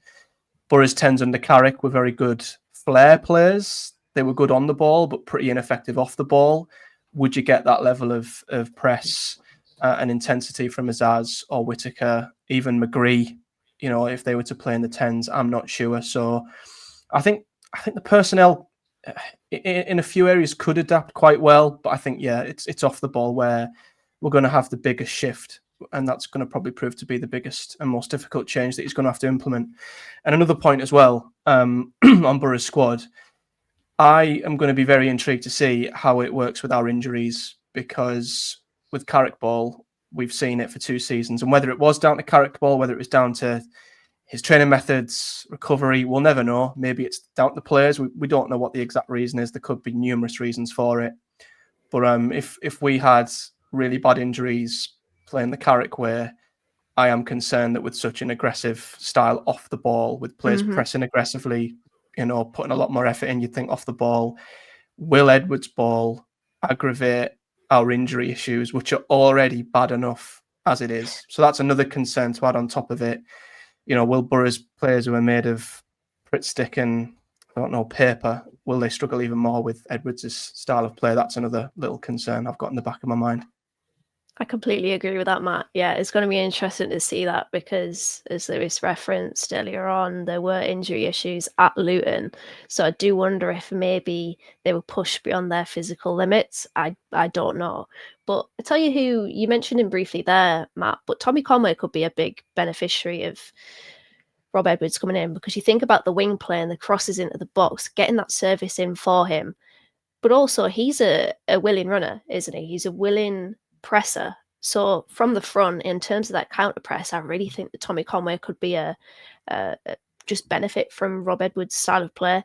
Boro's 10s under Carrick were very good flair players. They were good on the ball, but pretty ineffective off the ball. Would you get that level of press and intensity from Azaz or Whittaker, even McGeady, if they were to play in the 10s? I'm not sure. So I think the personnel in a few areas could adapt quite well, but I think it's off the ball where we're going to have the biggest shift, and that's going to probably prove to be the biggest and most difficult change that he's going to have to implement. And another point as well, on Boro's squad, I am going to be very intrigued to see how it works with our injuries, because with Carrick ball, we've seen it for 2 seasons, and whether it was down to Carrick ball, whether it was down to his training methods, recovery, we'll never know. Maybe it's down to the players. We don't know what the exact reason is. There could be numerous reasons for it. But if we had really bad injuries playing the Carrick way, I am concerned that with such an aggressive style off the ball, with players pressing aggressively, putting a lot more effort in, you'd think off the ball, will Edwards' ball aggravate our injury issues, which are already bad enough as it is? So that's another concern to add on top of it. Will Boro's players who are made of Pritt stick and, paper, will they struggle even more with Edwards' style of play? That's another little concern I've got in the back of my mind. I completely agree with that, Matt. Yeah, it's going to be interesting to see that, because, as Lewis referenced earlier on, there were injury issues at Luton. So I do wonder if maybe they were pushed beyond their physical limits. I don't know. But I tell you who, you mentioned him briefly there, Matt, but Tommy Conway could be a big beneficiary of Rob Edwards coming in, because you think about the wing play and the crosses into the box, getting that service in for him. But also, he's a willing runner, isn't he? He's a willing presser. So from the front, in terms of that counter press, I really think that Tommy Conway could be a just benefit from Rob Edwards' style of play.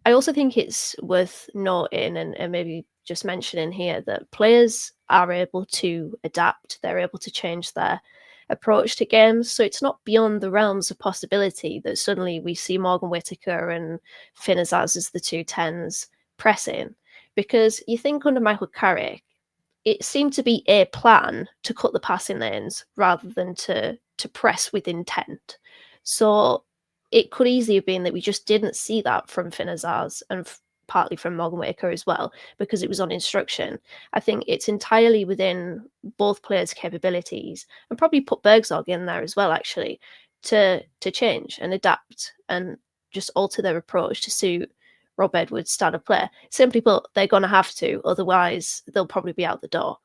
I also think it's worth noting and maybe just mentioning here that players are able to adapt. They're able to change their approach to games. So it's not beyond the realms of possibility that suddenly we see Morgan Whittaker and Finn Azaz as the 2 10s pressing. Because you think under Michael Carrick, it seemed to be a plan to cut the passing lanes rather than to press with intent. So it could easily have been that we just didn't see that from Finn Azaz and partly from Morgan Whittaker as well, because it was on instruction. I think it's entirely within both players' capabilities, and probably put Bergzog in there as well, actually, to change and adapt and just alter their approach to suit Rob Edwards' style of play. Simply put, they're going to have to, otherwise they'll probably be out the door.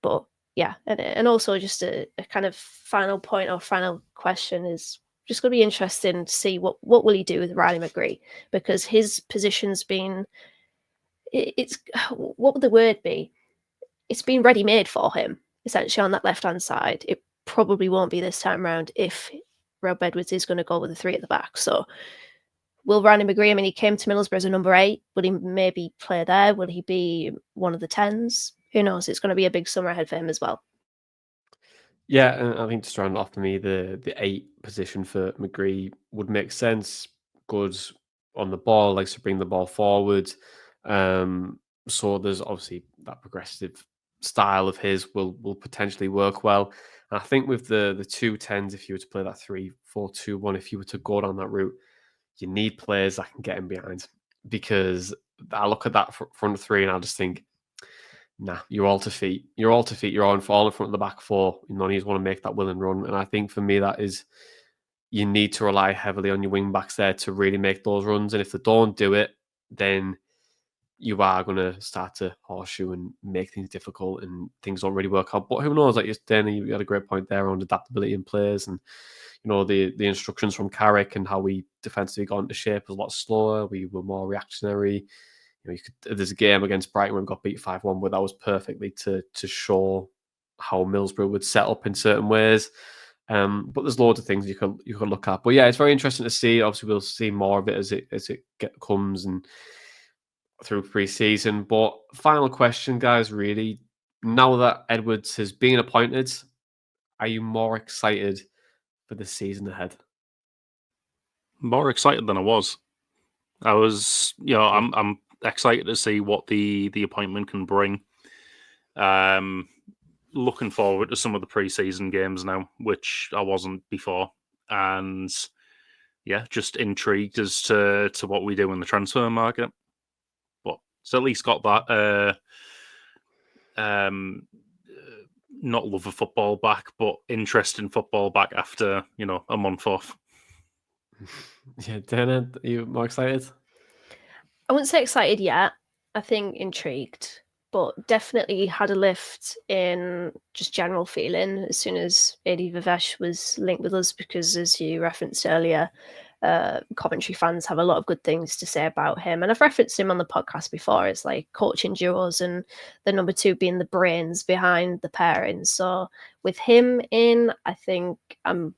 But yeah, and also just a kind of final point or final question is just going to be interesting to see what will he do with Riley McGree, because his position's been, it's what would the word be? It's been ready-made for him, essentially, on that left-hand side. It probably won't be this time around if Rob Edwards is going to go with the 3 at the back. So will Riley McGree, I mean, he came to Middlesbrough as a number 8. Will he maybe play there? Will he be one of the 10s? Who knows? It's going to be a big summer ahead for him as well. Yeah, and I think to round off for me, the 8 position for McGree would make sense. Good on the ball, likes to bring the ball forward. So there's obviously that progressive style of his will potentially work well. And I think with the 2 10s, if you were to play that 3-4-2-1, if you were to go down that route, you need players that can get in behind, because I look at that front 3 and I just think, nah, you're all to feet. You're all to feet. You're all in front of the back 4. You just want to make that willing run. And I think for me, that is, you need to rely heavily on your wing backs there to really make those runs. And if they don't do it, then you are going to start to horseshoe and make things difficult and things don't really work out. But who knows? Like you had a great point there on adaptability in players, and the instructions from Carrick and how we defensively got into shape was a lot slower. We were more reactionary. There's a game against Brighton where we got beat 5-1, where that was perfectly to show how Middlesbrough would set up in certain ways. But there's loads of things you can look at. But yeah, it's very interesting to see. Obviously, we'll see more of it as it comes and through pre-season. But final question, guys, really, now that Edwards has been appointed, are you more excited for the season ahead? More excited than I was. I was, I'm excited to see what the appointment can bring. Looking forward to some of the pre-season games now, which I wasn't before. And yeah, just intrigued as to what we do in the transfer market. But it's at least got that not love of football back, but interest in football back after, a month off. Yeah, Dana, are you more excited? I wouldn't say excited yet. I think intrigued, but definitely had a lift in just general feeling as soon as Adi Vivesh was linked with us, because as you referenced earlier, Coventry fans have a lot of good things to say about him. And I've referenced him on the podcast before. It's like coaching duos and the number two being the brains behind the pairing. So with him in, I think I'm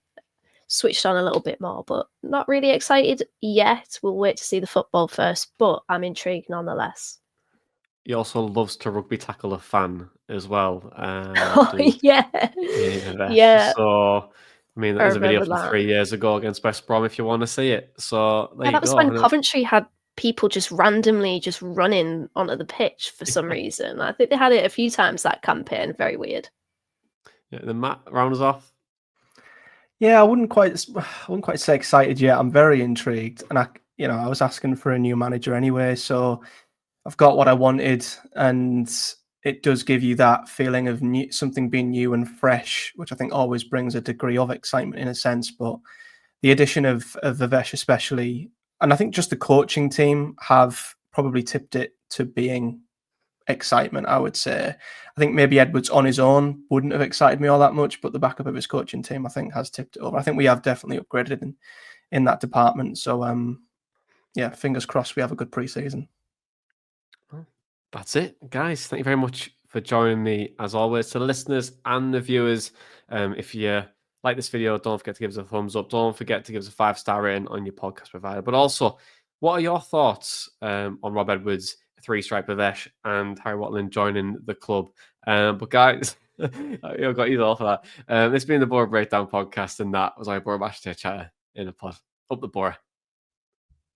switched on a little bit more, but not really excited yet. We'll wait to see the football first, but I'm intrigued nonetheless. He also loves to rugby tackle a fan as well. Oh, yeah. Yeah. So, I mean, there's a video remember from that. 3 years ago against West Brom if you want to see it. So, there Yeah, you that was go. when Coventry had people just randomly just running onto the pitch for some reason. I think they had it a few times that campaign. Very weird. Yeah, then Matt, round us off. Yeah, I wouldn't quite say excited yet. I'm very intrigued, and I was asking for a new manager anyway, so I've got what I wanted, and it does give you that feeling of something being new and fresh, which I think always brings a degree of excitement in a sense. But the addition of Vivesh especially, and I think just the coaching team have probably tipped it to being excitement, I would say. I think maybe Edwards on his own wouldn't have excited me all that much, but the backup of his coaching team, I think, has tipped it over. I think we have definitely upgraded in that department. So, yeah, fingers crossed we have a good pre-season. That's it, guys. Thank you very much for joining me, as always. To the listeners and the viewers, if you like this video, don't forget to give us a thumbs up. Don't forget to give us a 5-star rating on your podcast provider. But also, what are your thoughts on Rob Edwards, 3-stripe Vivesh, and Harry Watling joining the club? But guys, I've got you all for that. This has been the Boro Breakdown Podcast, and that was our Boro Matchday Chatter in a pod. Up the Boro.